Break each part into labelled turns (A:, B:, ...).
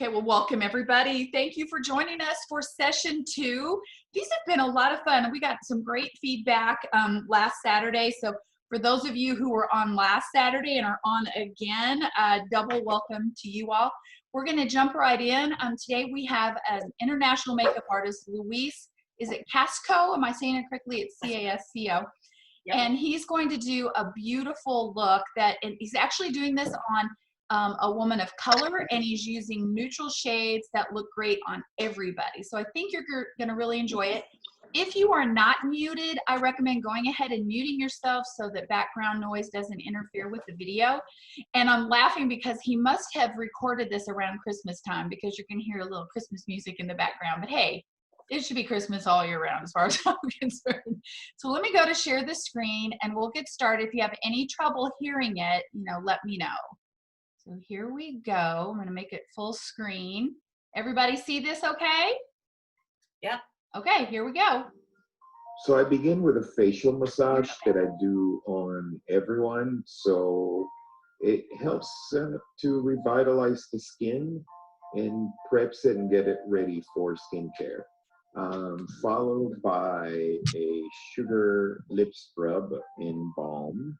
A: Okay, well, welcome everybody. Thank you for joining us for session 2. These have been a lot of fun. We got some great feedback last Saturday. So for those of you who were on last Saturday and are on again, double welcome to you all. We're going to jump right in. Today we have an international makeup artist, Luis. Is it Casco? Am I saying it correctly? It's C-A-S-C-O. Yep. And he's going to do a beautiful look and he's actually doing this on a woman of color, and he's using neutral shades that look great on everybody. So I think you're going to really enjoy it. If you are not muted, I recommend going ahead and muting yourself so that background noise doesn't interfere with the video. And I'm laughing because he must have recorded this around Christmas time, because you can hear a little Christmas music in the background. But hey, it should be Christmas all year round as far as I'm concerned. So let me go to share the screen and we'll get started. If you have any trouble hearing it, let me know. So here we go. I'm going to make it full screen. Everybody see this okay?
B: Yeah.
A: Okay, here we go.
C: So I begin with a facial massage that I do on everyone. So it helps to revitalize the skin and preps it and get it ready for skincare. Followed by a sugar lip scrub in balm.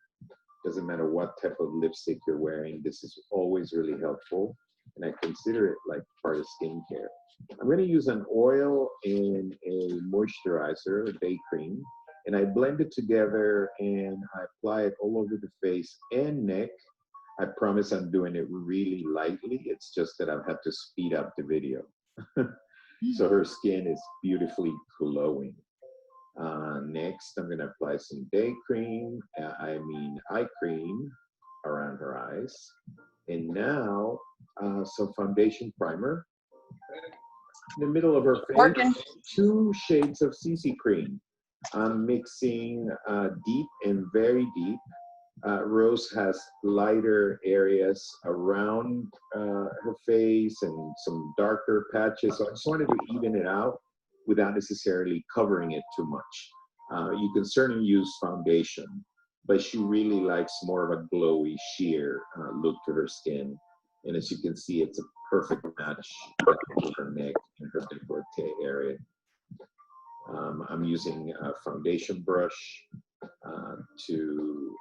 C: Doesn't matter what type of lipstick you're wearing, this is always really helpful, and I consider it like part of skincare. I'm going to use an oil and a moisturizer, a day cream, and I blend it together and I apply it all over the face and neck. I promise I'm doing it really lightly. It's just that I've had to speed up the video. So her skin is beautifully glowing. Next, I'm going to apply some day cream, eye cream around her eyes. And now, some foundation primer. In the middle of her face, 2 shades of CC cream. I'm mixing deep and very deep. Rose has lighter areas around her face and some darker patches. So I just wanted to even it out without necessarily covering it too much. You can certainly use foundation, but she really likes more of a glowy, sheer look to her skin. And as you can see, it's a perfect match with her neck and her décolleté area. I'm using a foundation brush to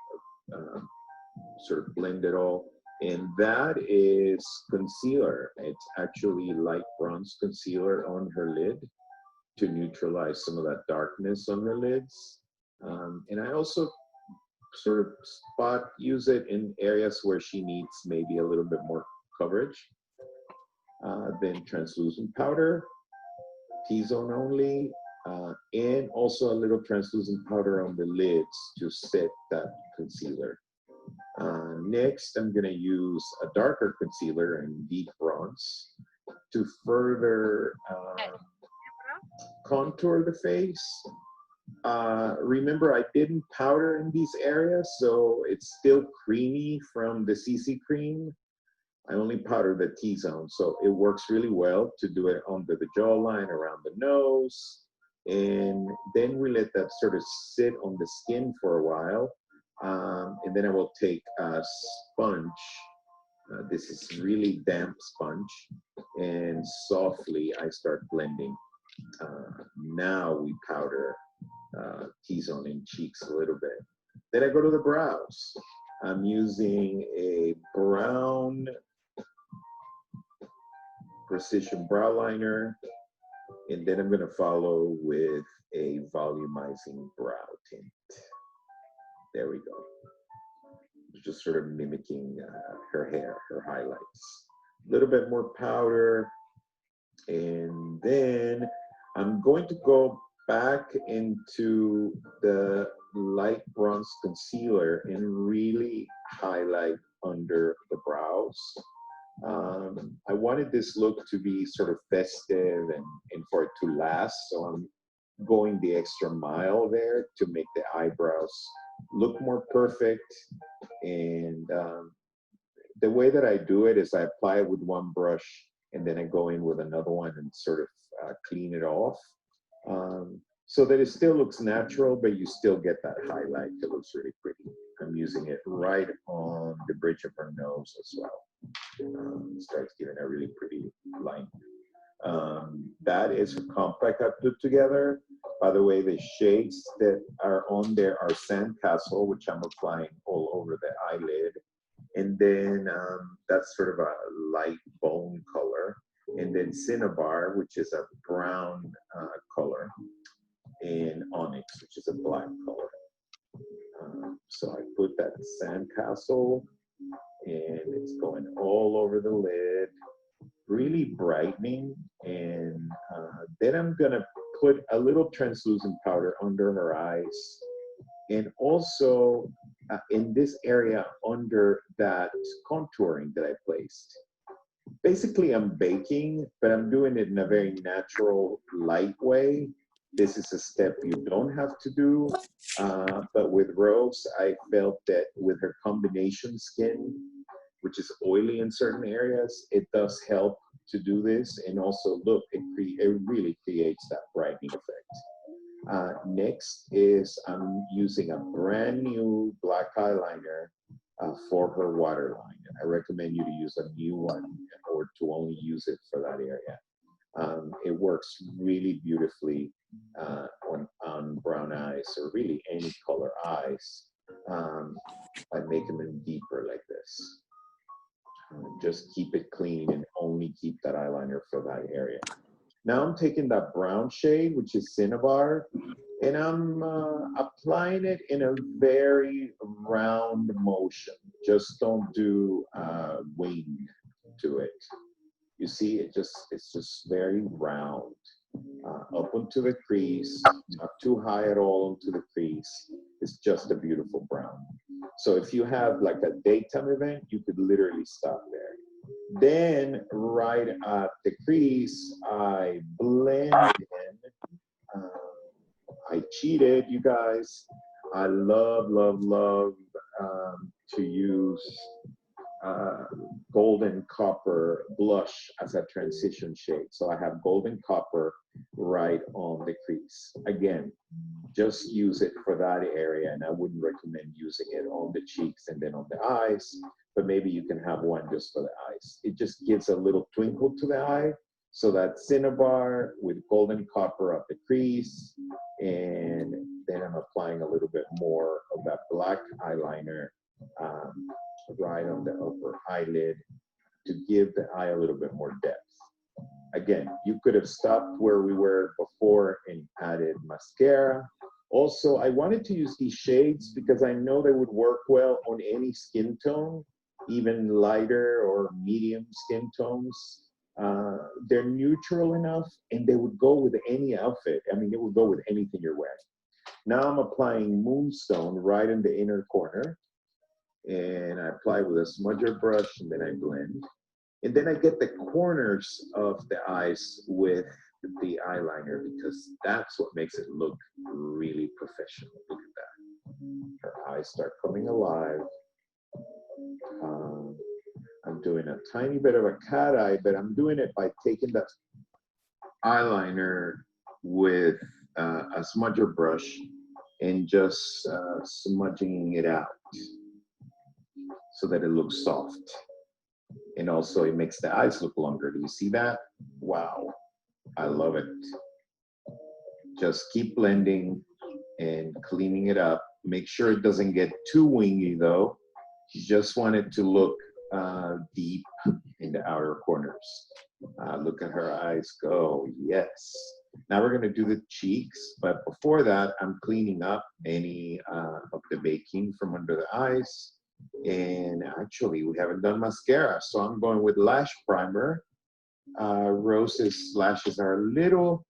C: sort of blend it all. And that is concealer. It's actually light bronze concealer on her lid to neutralize some of that darkness on her lids. And I also sort of use it in areas where she needs maybe a little bit more coverage. Then translucent powder, T-zone only, and also a little translucent powder on the lids to set that concealer. Next, I'm going to use a darker concealer in deep bronze to further contour the face. Remember, I didn't powder in these areas, so it's still creamy from the CC cream. I only powdered the T-zone, so it works really well to do it under the jawline, around the nose, and then we let that sort of sit on the skin for a while. And then I will take a sponge. This is really damp sponge, and softly I start blending. Now we powder T-zone in cheeks a little bit. Then I go to the brows. I'm using a brown precision brow liner, and then I'm going to follow with a volumizing brow tint. There we go. Just sort of mimicking her hair, her highlights. A little bit more powder, and then I'm going to go back into the light bronze concealer and really highlight under the brows. I wanted this look to be sort of festive and for it to last, so I'm going the extra mile there to make the eyebrows look more perfect. And the way that I do it is I apply it with one brush and then I go in with another one and sort of clean it off. so that it still looks natural, but you still get that highlight that looks really pretty. I'm using it right on the bridge of her nose as well. Starts giving a really pretty line. That is a compact I put together. By the way, the shades that are on there are Sandcastle, which I'm applying all over the eyelid. And then that's sort of a light bone color. And then Cinnabar, which is a brown color, and Onyx, which is a black color. So I put that Sandcastle, and it's going all over the lid, really brightening. And then I'm gonna put a little translucent powder under her eyes, and also in this area under that contouring that I placed. Basically, I'm baking, but I'm doing it in a very natural, light way. This is a step you don't have to do, but with Rose, I felt that with her combination skin, which is oily in certain areas, it does help to do this. And also, look, it really creates that brightening effect. Next is I'm using a brand new black eyeliner for her waterline. I recommend you to use a new one or to only use it for that area. It works really beautifully on brown eyes, or really any color eyes, by making them deeper like this. Just keep it clean and only keep that eyeliner for that area. Now I'm taking that brown shade, which is Cinnabar, and I'm applying it in a very round motion. Just don't do wing to it. You see, it's just very round. Up into the crease, not too high at all into the crease. It's just a beautiful brown. So if you have like a daytime event, you could literally stop there. Then right at the crease, I blend in. I cheated, you guys. I love, love, love to use golden copper blush as a transition shade. So I have golden copper right on the crease. Again, just use it for that area, and I wouldn't recommend using it on the cheeks and then on the eyes, but maybe you can have one just for the eyes. It just gives a little twinkle to the eye. So that Cinnabar with golden copper at the crease, and then I'm applying a little bit more of that black eyeliner right on the upper eyelid to give the eye a little bit more depth. Again, you could have stopped where we were before and added mascara. Also, I wanted to use these shades because I know they would work well on any skin tone, even lighter or medium skin tones. They're neutral enough, and they would go with any outfit. I mean, it would go with anything you're wearing. Now I'm applying Moonstone right in the inner corner, and I apply with a smudger brush, and then I blend. And then I get the corners of the eyes with the eyeliner, because that's what makes it look really professional. Look at that. Her eyes start coming alive. I'm doing a tiny bit of a cat eye, but I'm doing it by taking that eyeliner with a smudger brush and just smudging it out so that it looks soft. And also it makes the eyes look longer. Do you see that? Wow, I love it. Just keep blending and cleaning it up. Make sure it doesn't get too wingy though. You just want it to look deep in the outer corners. Look at her eyes go, yes. Now we're gonna do the cheeks, but before that, I'm cleaning up any of the baking from under the eyes. And actually, we haven't done mascara, so I'm going with lash primer. Rose's lashes are a little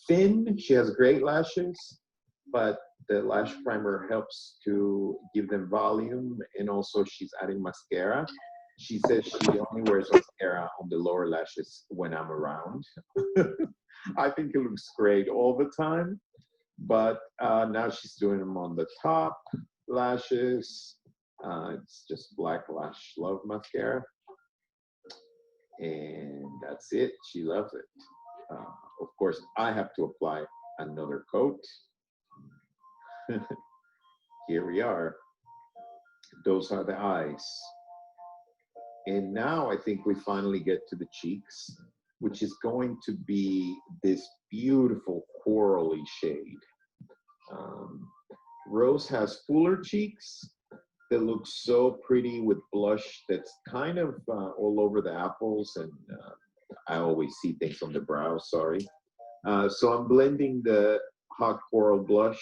C: thin. She has great lashes, but the lash primer helps to give them volume, and also she's adding mascara. She says she only wears mascara on the lower lashes when I'm around. I think it looks great all the time, but now she's doing them on the top lashes. It's just Black Lash Love mascara, and that's it. She loves it. Of course, I have to apply Another coat. Here we are. Those are the eyes. And now I think we finally get to the cheeks, which is going to be this beautiful corally shade. Rose has fuller cheeks that look so pretty with blush that's kind of all over the apples, and I always see things on the brows, sorry. So I'm blending the hot coral blush,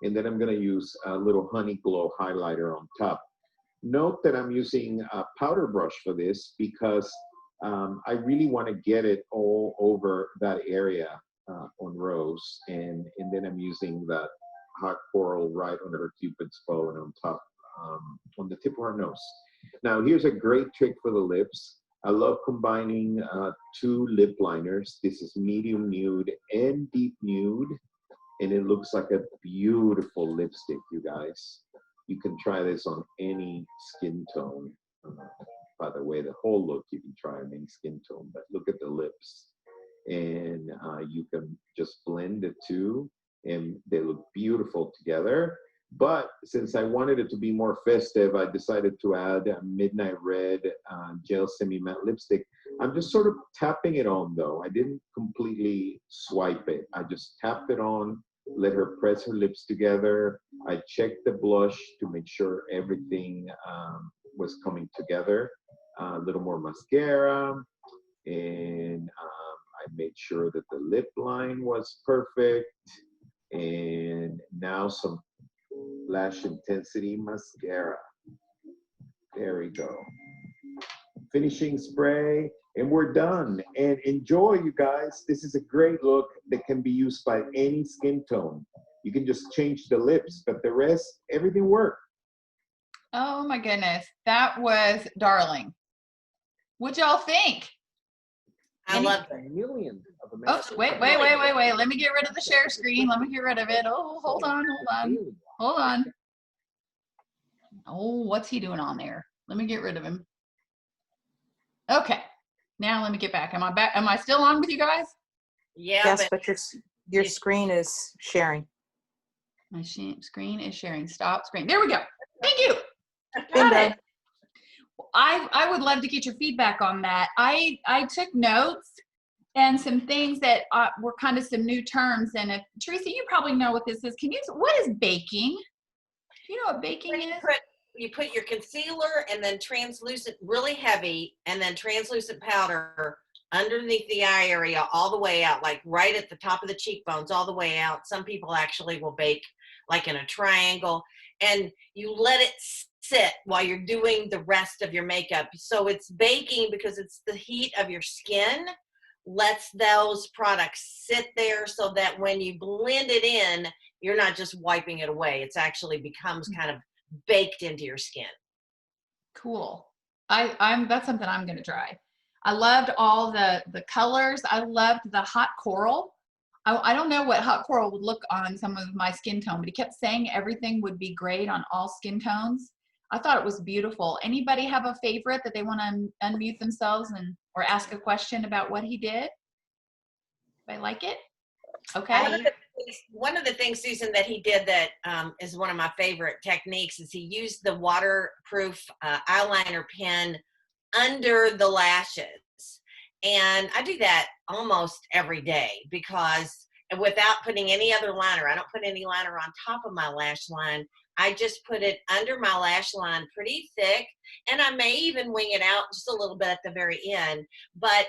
C: and then I'm gonna use a little Honey Glow highlighter on top. Note that I'm using a powder brush for this because I really want to get it all over that area on Rose, and then I'm using that hot coral right under her cupid's bow and on top, on the tip of her nose. Now here's a great trick for the lips. I love combining two lip liners. This is medium nude and deep nude, and it looks like a beautiful lipstick, you guys. You can try this on any skin tone. By the way, the whole look you can try on any skin tone, but look at the lips. And you can just blend the two, and they look beautiful together. But since I wanted it to be more festive, I decided to add a Midnight Red gel semi-matte lipstick. I'm just sort of tapping it on though. I didn't completely swipe it. I just tapped it on, let her press her lips together. I checked the blush to make sure everything was coming together. A little more mascara, and I made sure that the lip line was perfect. And now some Lash Intensity mascara. There we go. Finishing spray, and we're done. And enjoy, you guys. This is a great look that can be used by any skin tone. You can just change the lips, but the rest, everything worked.
A: Oh my goodness, that was darling. What'd y'all think?
B: I love
C: a million of them.
A: Oh, wait. Let me get rid of the share screen. Let me get rid of it. Oh, hold on. Oh, what's he doing on there? Let me get rid of him. Okay, now let me get back. Am I back? Am I still on with you guys?
B: Yeah.
D: Yes, but your screen is sharing.
A: My screen is sharing. Stop screen. There we go. Thank you.
D: Bingo.
A: Got it. I would love to get your feedback on that. I took notes and some things that were kind of some new terms. And if Teresa, you probably know what this is. What is baking? Do you know what baking is?
B: You put your concealer and then translucent, really heavy, and then translucent powder underneath the eye area all the way out, like right at the top of the cheekbones, all the way out. Some people actually will bake like in a triangle, and you let it sit while you're doing the rest of your makeup. So it's baking because it's the heat of your skin lets those products sit there so that when you blend it in, you're not just wiping it away. It's actually becomes kind of baked into your skin.
A: Cool. That's something I'm going to try. I loved all the colors. I loved the hot coral. I don't know what hot coral would look on some of my skin tone, but he kept saying everything would be great on all skin tones. I thought it was beautiful. Anybody have a favorite that they want to unmute themselves or ask a question about what he did? I like it. Okay.
B: One of the things, Susan, that he did that is one of my favorite techniques is he used the waterproof eyeliner pen under the lashes. And I do that almost every day because without putting any other liner, I don't put any liner on top of my lash line. I just put it under my lash line pretty thick, and I may even wing it out just a little bit at the very end. But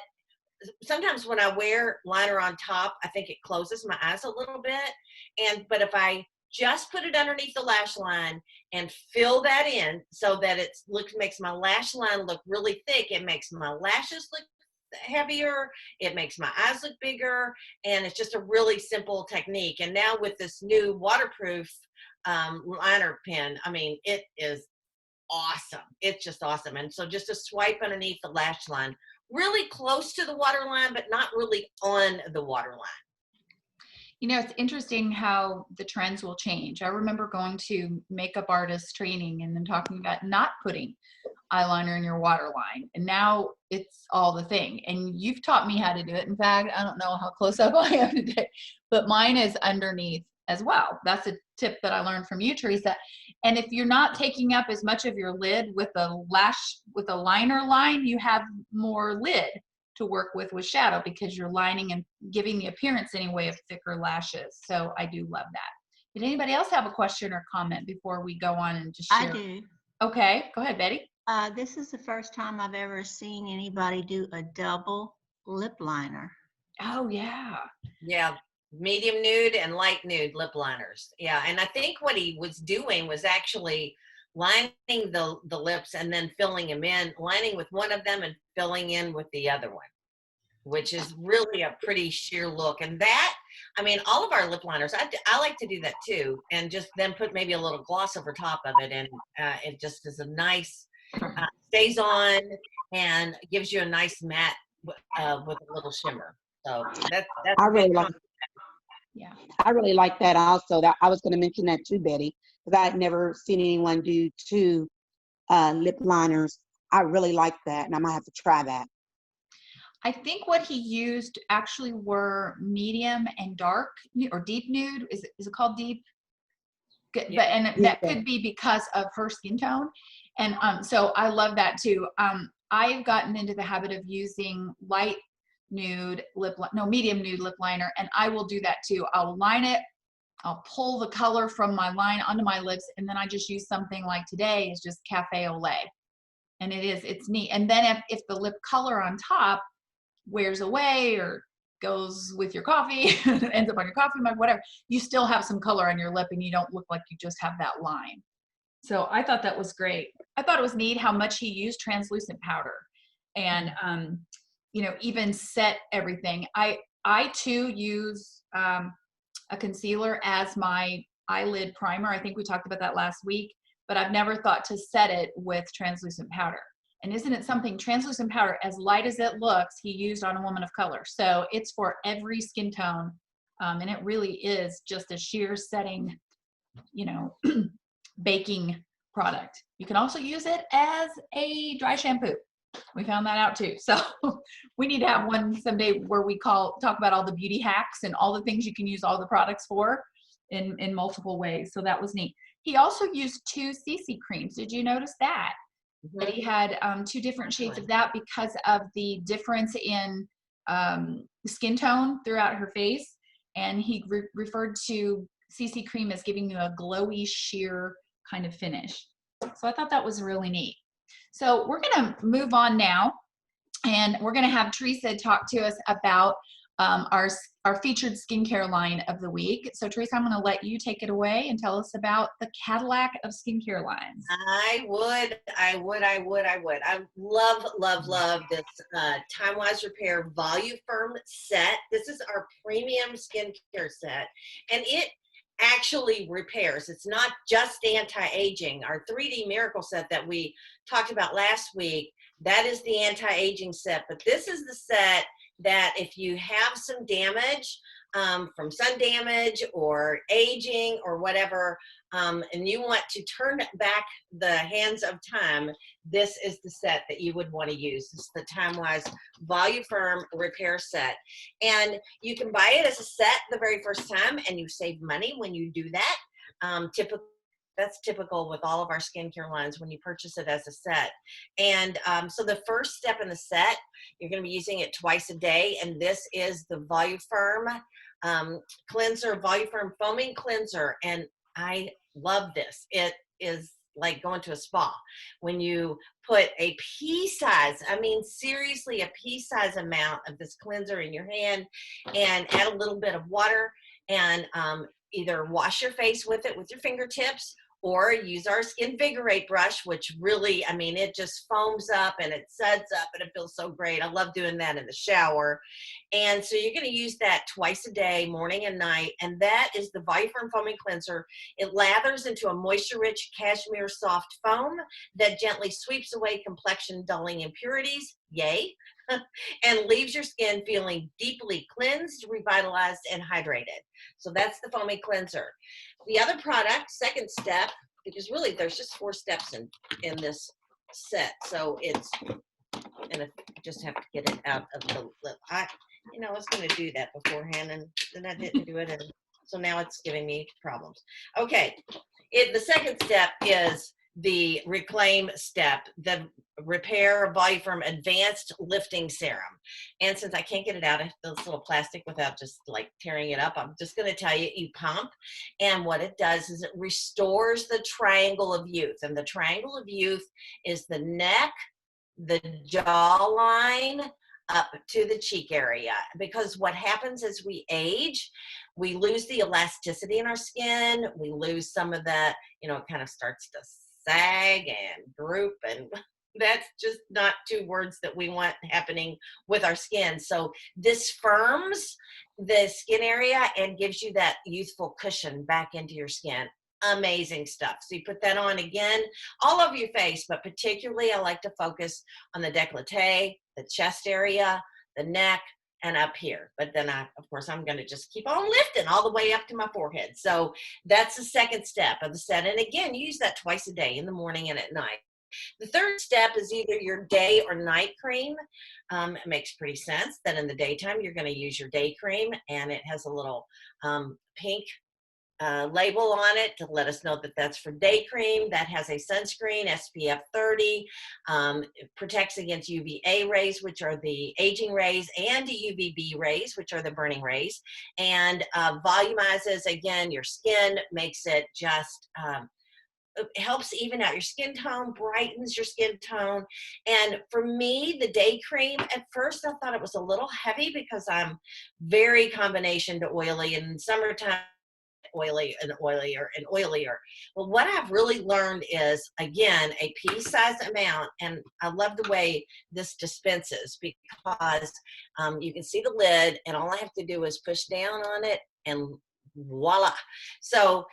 B: sometimes when I wear liner on top, I think it closes my eyes a little bit. But if I just put it underneath the lash line and fill that in so that it makes my lash line look really thick, it makes my lashes look heavier, it makes my eyes look bigger, and it's just a really simple technique. And now with this new waterproof liner pen, I mean, it is awesome. It's just awesome. And so just a swipe underneath the lash line, really close to the waterline, but not really on the waterline.
A: You know, it's interesting how the trends will change. I remember going to makeup artist training and then talking about not putting eyeliner in your waterline. And now it's all the thing. And you've taught me how to do it. In fact, I don't know how close up I am today, but mine is underneath as well. That's a tip that I learned from you, Teresa. And if you're not taking up as much of your lid with a liner line, you have more lid to work with shadow, because you're lining and giving the appearance anyway of thicker lashes. So I do love that. Did anybody else have a question or comment before we go on and just share?
E: I do.
A: Okay, go ahead, Betty.
E: This is the first time I've ever seen anybody do a double lip liner.
A: Oh yeah.
B: Yeah, medium nude and light nude lip liners. Yeah, and I think what he was doing was actually lining the lips and then filling them in, lining with one of them and filling in with the other one, which is really a pretty sheer look. And that, I mean, all of our lip liners, I like to do that too, and just then put maybe a little gloss over top of it, and it just is a nice, stays on and gives you a nice matte with a little shimmer. So that's
F: I really like.
A: Yeah.
F: I really like that also. That I was going to mention that too, Betty, because I had never seen anyone do two lip liners. I really like that, and I might have to try that.
A: I think what he used actually were medium and dark or deep nude. Is it called deep? But and that could be because of her skin tone. And so I love that too. I've gotten into the habit of using light nude medium nude lip liner, and I will do that too. I'll line it, I'll pull the color from my line onto my lips, and then I just use something like today is just Cafe au lait. And it's neat. And then if the lip color on top wears away or goes with your coffee, ends up on your coffee mug, whatever, you still have some color on your lip and you don't look like you just have that line. So I thought that was great. I thought it was neat how much he used translucent powder and, even set everything. I too use a concealer as my eyelid primer. I think we talked about that last week, but I've never thought to set it with translucent powder. And isn't it something, translucent powder, as light as it looks, he used on a woman of color. So it's for every skin tone. And it really is just a sheer setting, baking product. You can also use it as a dry shampoo. We found that out too. So we need to have one someday where we talk about all the beauty hacks and all the things you can use all the products for in multiple ways. So that was neat. He also used 2 CC creams. Did you notice that? Mm-hmm. That he had 2 different shades of that because of the difference in skin tone throughout her face. And he referred to CC cream as giving you a glowy, sheer kind of finish. So I thought that was really neat. So we're going to move on now, and we're going to have Teresa talk to us about our featured skincare line of the week. So Teresa, I'm going to let you take it away and tell us about the Cadillac of skincare lines.
B: I would. I love this Time Wise Repair Voluform set. This is our premium skincare set, and it actually repairs. It's not just anti-aging. Our 3D Miracle set that we talked about last week, that is the anti-aging set, but this is the set that if you have some damage from sun damage or aging or whatever, and you want to turn back the hands of time, this is the set that you would want to use. This is the Time Wise Voluform Repair Set. And you can buy it as a set the very first time, and you save money when you do that. That's typical with all of our skincare lines when you purchase it as a set. And so the first step in the set, you're going to be using it twice a day, and this is the Voluform cleanser, Voluform foaming cleanser, and I love this. It is like going to a spa when you put a pea-size, I mean seriously a pea-size amount of this cleanser in your hand and add a little bit of water and either wash your face with it with your fingertips or use our Skinvigorate brush, which really, I mean, it just foams up and it suds up and it feels so great. I love doing that in the shower. And so you're going to use that twice a day, morning and night. And that is the Voluform Foaming Cleanser. It lathers into a moisture-rich cashmere soft foam that gently sweeps away complexion dulling impurities. Yay. And leaves your skin feeling deeply cleansed, revitalized, and hydrated. So that's the foaming cleanser. The other product, second step, because really there's just 4 steps in this set. So it's, and I just have to get it out of the lip. I was going to do that beforehand, and then I didn't do it, and so now it's giving me problems. Okay, the second step is the reclaim step, the Repair Voluform Advanced Lifting Serum. And since I can't get it out of this little plastic without just like tearing it up, I'm just going to tell you, you pump, and what it does is it restores the triangle of youth. And the triangle of youth is the neck, the jawline, up to the cheek area, because what happens as we age, we lose the elasticity in our skin, we lose some of the, it kind of starts to sag and droop, and that's just not two words that we want happening with our skin. So this firms the skin area and gives you that youthful cushion back into your skin. Amazing stuff. So you put that on again all over your face, but particularly I like to focus on the décolleté, the chest area, the neck, and up here. But then of course, I'm going to just keep on lifting all the way up to my forehead. So that's the second step of the set. And again, use that twice a day, in the morning and at night. The third step is either your day or night cream. It makes pretty sense that in the daytime, you're going to use your day cream, and it has a little pink label on it to let us know that that's for day cream. That has a sunscreen, SPF 30. It protects against UVA rays, which are the aging rays, and UVB rays, which are the burning rays, and volumizes, again, your skin, makes it just it helps even out your skin tone, brightens your skin tone. And for me, the day cream, at first I thought it was a little heavy because I'm very combination to oily, and in summertime, oily and oilier and oilier. Well, what I've really learned is, again, a pea-sized amount, and I love the way this dispenses, because you can see the lid, and all I have to do is push down on it, and voila. So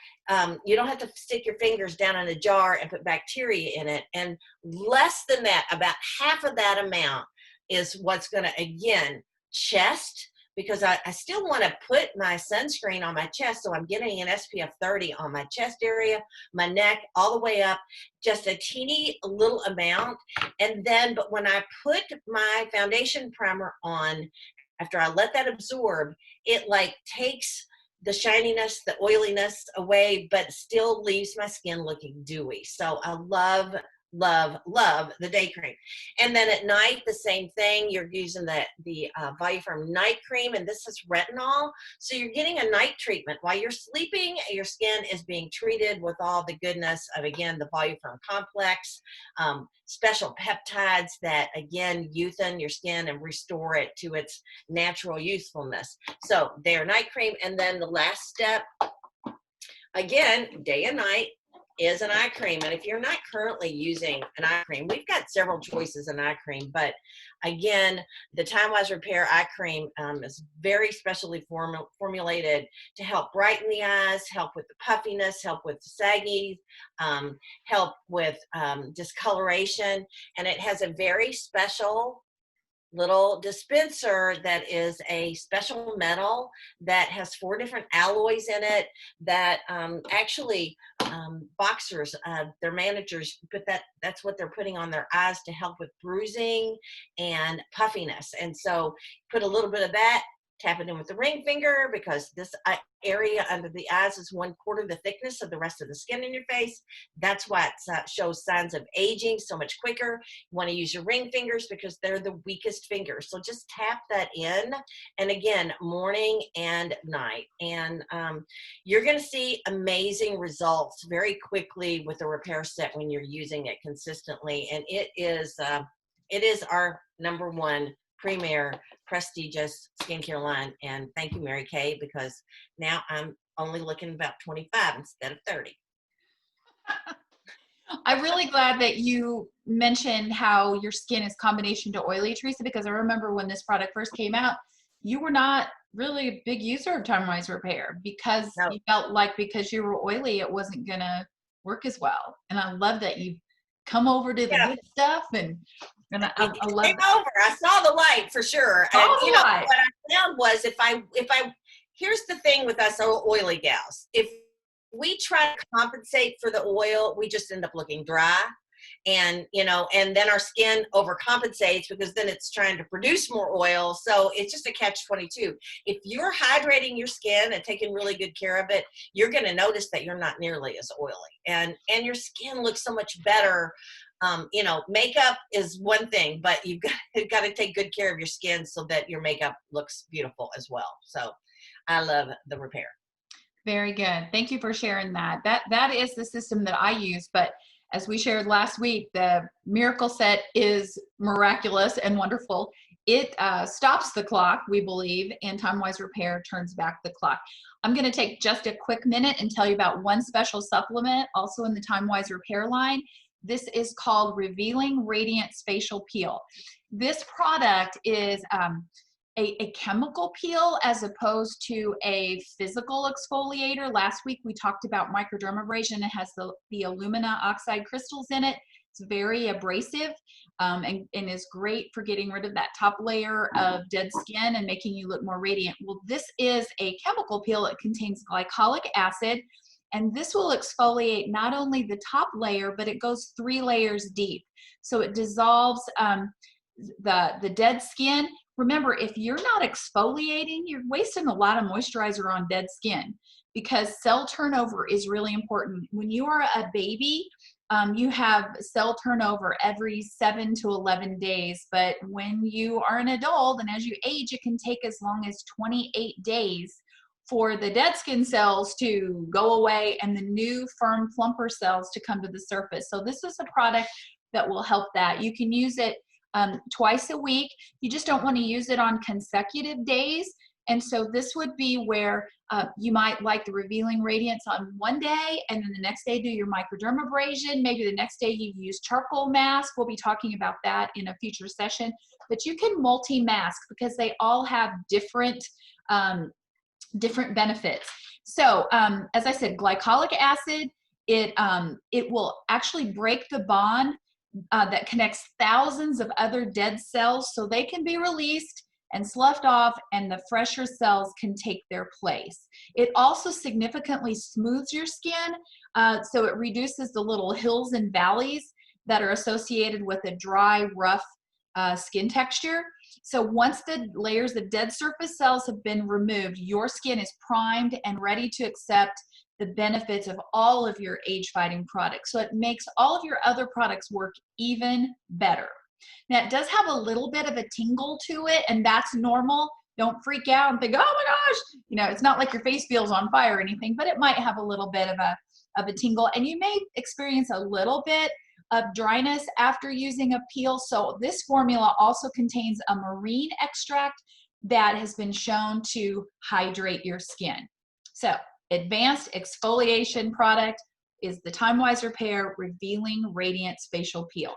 B: you don't have to stick your fingers down in a jar and put bacteria in it. And less than that, about half of that amount, is what's going to, again, chest, because I still want to put my sunscreen on my chest. So I'm getting an SPF 30 on my chest area, my neck, all the way up, just a teeny little amount. And then, but when I put my foundation primer on, after I let that absorb, it like takes the shininess, the oiliness away, but still leaves my skin looking dewy. So I love, love, love the day cream. And then at night, the same thing. You're using the Voluform night cream, and this is retinol. So you're getting a night treatment. While you're sleeping, your skin is being treated with all the goodness of, again, the Voluform complex, special peptides that, again, youthen your skin and restore it to its natural youthfulness. So day or night cream. And then the last step, again, day and night, is an eye cream. And if you're not currently using an eye cream, we've got several choices in eye cream, but again, the Time-Wise Repair eye cream is very specially formulated to help brighten the eyes, help with the puffiness, help with saggy, help with discoloration, and it has a very special little dispenser that is a special metal that has 4 different alloys in it that actually boxers, their managers put that's what they're putting on their eyes to help with bruising and puffiness. And so put a little bit of that, tap it in with the ring finger, because this area under the eyes is 1/4 the thickness of the rest of the skin in your face. That's why it shows signs of aging so much quicker. You want to use your ring fingers because they're the weakest fingers. So just tap that in, and again, morning and night. And you're going to see amazing results very quickly with the repair set when you're using it consistently. And it is our #1 premier prestigious skincare line. And thank you, Mary Kay, because now I'm only looking about 25 instead of 30.
A: I'm really glad that you mentioned how your skin is combination to oily, Teresa, because I remember when this product first came out, you were not really a big user of Time-Wise Repair because you felt like because you were oily, it wasn't gonna work as well. And I love that you've come over to the good stuff, and I love
B: Came over. I saw the light for sure. And what I found was if I here's the thing with us oily gals. If we try to compensate for the oil, we just end up looking dry. and and then our skin overcompensates because then it's trying to produce more oil. So it's just a catch-22. If you're hydrating your skin and taking really good care of it, you're going to notice that you're not nearly as oily, and your skin looks so much better. Makeup is one thing, but you've got to take good care of your skin so that your makeup looks beautiful as well. So I love the repair.
A: Very good. Thank you for sharing that. That is the system that I use, but as we shared last week, the Miracle Set is miraculous and wonderful. It stops the clock, we believe, and TimeWise Repair turns back the clock. I'm going to take just a quick minute and tell you about one special supplement also in the TimeWise Repair line. This is called Revealing Radiance Facial Peel. This product is a chemical peel as opposed to a physical exfoliator. Last week we talked about microdermabrasion. It has the alumina oxide crystals in it. It's very abrasive and is great for getting rid of that top layer of dead skin and making you look more radiant. Well, this is a chemical peel. It contains glycolic acid, and this will exfoliate not only the top layer, but it goes 3 layers deep. So it dissolves the dead skin. Remember, if you're not exfoliating, you're wasting a lot of moisturizer on dead skin because cell turnover is really important. When you are a baby, you have cell turnover every 7 to 11 days. But when you are an adult and as you age, it can take as long as 28 days for the dead skin cells to go away and the new firm plumper cells to come to the surface. So this is a product that will help that. You can use it twice a week. You just don't want to use it on consecutive days. And so this would be where you might like the Revealing Radiance on one day, and then the next day do your microdermabrasion. Maybe the next day you use charcoal mask. We'll be talking about that in a future session. But you can multi-mask because they all have different benefits. So as I said, glycolic acid, it will actually break the bond that connects thousands of other dead cells so they can be released and sloughed off, and the fresher cells can take their place. It also significantly smooths your skin, so it reduces the little hills and valleys that are associated with a dry, rough skin texture. So once the layers of dead surface cells have been removed, your skin is primed and ready to accept the benefits of all of your age-fighting products. So it makes all of your other products work even better. Now, it does have a little bit of a tingle to it, and that's normal. Don't freak out and think, oh my gosh, it's not like your face feels on fire or anything, but it might have a little bit of a tingle, and you may experience a little bit of dryness after using a peel. So this formula also contains a marine extract that has been shown to hydrate your skin. So advanced exfoliation product is the TimeWise Repair Revealing Radiance Facial Peel.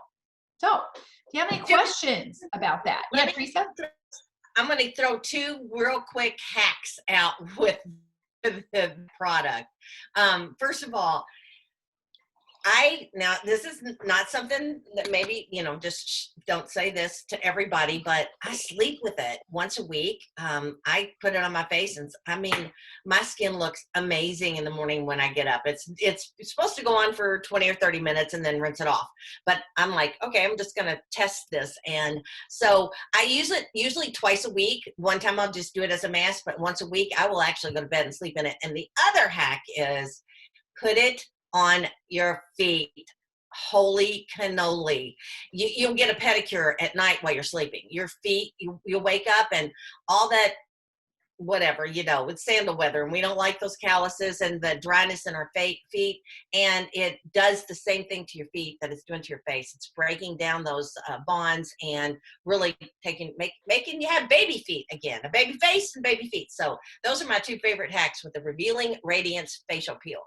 A: So do you have any questions about that? Yeah, Teresa?
B: I'm going to throw 2 real quick hacks out with the product. First of all, now this is not something that maybe, just don't say this to everybody, but I sleep with it once a week. I put it on my face, and my skin looks amazing in the morning when I get up. It's supposed to go on for 20 or 30 minutes and then rinse it off. But I'm like, okay, I'm just going to test this. And so I use it usually twice a week. One time I'll just do it as a mask, but once a week I will actually go to bed and sleep in it. And the other hack is put it on your feet. Holy cannoli. You'll get a pedicure at night while you're sleeping. Your feet, you'll wake up and all that, whatever, it's sandal weather, and we don't like those calluses and the dryness in our feet. And it does the same thing to your feet that it's doing to your face. It's breaking down those bonds and really making you have baby feet again, a baby face and baby feet. So those are my 2 favorite hacks with the Revealing Radiance Facial Peel.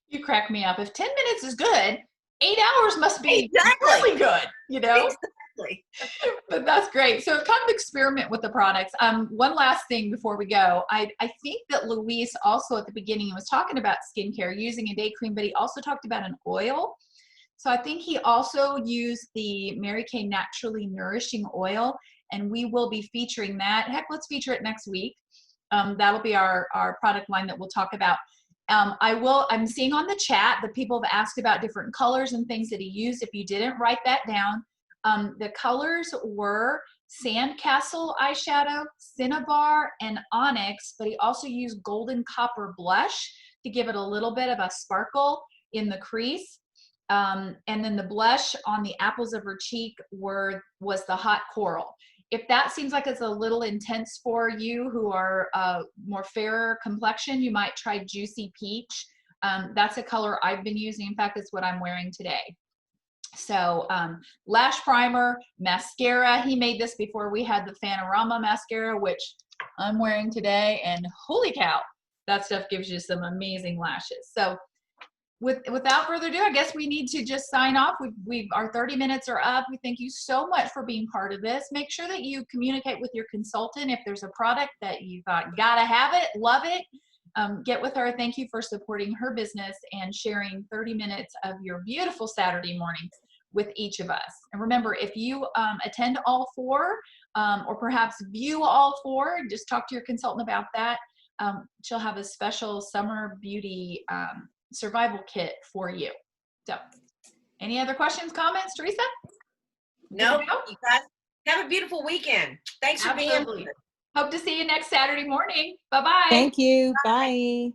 A: You crack me up. If 10 minutes is good, 8 hours must be
B: Exactly.
A: really good,
B: Exactly.
A: But that's great. So kind of experiment with the products. One last thing before we go. I think that Luis also at the beginning was talking about skincare using a day cream, but he also talked about an oil. So I think he also used the Mary Kay Naturally Nourishing Oil, and we will be featuring that. Heck, let's feature it next week. That'll be our product line that we'll talk about. I'm seeing on the chat that people have asked about different colors and things that he used. If you didn't write that down, the colors were Sandcastle eyeshadow, Cinnabar, and Onyx, but he also used Golden Copper blush to give it a little bit of a sparkle in the crease. And then the blush on the apples of her cheek was the Hot Coral. If that seems like it's a little intense for you who are more fairer complexion, you might try Juicy Peach. That's a color I've been using. In fact, it's what I'm wearing today. So lash primer, mascara. He made this before we had the Fanorama mascara, which I'm wearing today. And holy cow, that stuff gives you some amazing lashes. So without further ado, I guess we need to just sign off. Our 30 minutes are up. We thank you so much for being part of this. Make sure that you communicate with your consultant. If there's a product that you thought, gotta have it, love it, get with her. Thank you for supporting her business and sharing 30 minutes of your beautiful Saturday mornings with each of us. And remember, if you attend all 4 or perhaps view all 4, just talk to your consultant about that. She'll have a special summer beauty survival kit for you. So any other questions, comments, Teresa?
B: No, you guys have a beautiful weekend. Thanks for being
A: Absolutely.
B: here.
A: Hope to see you next Saturday morning. Bye-bye.
D: Thank you. Bye.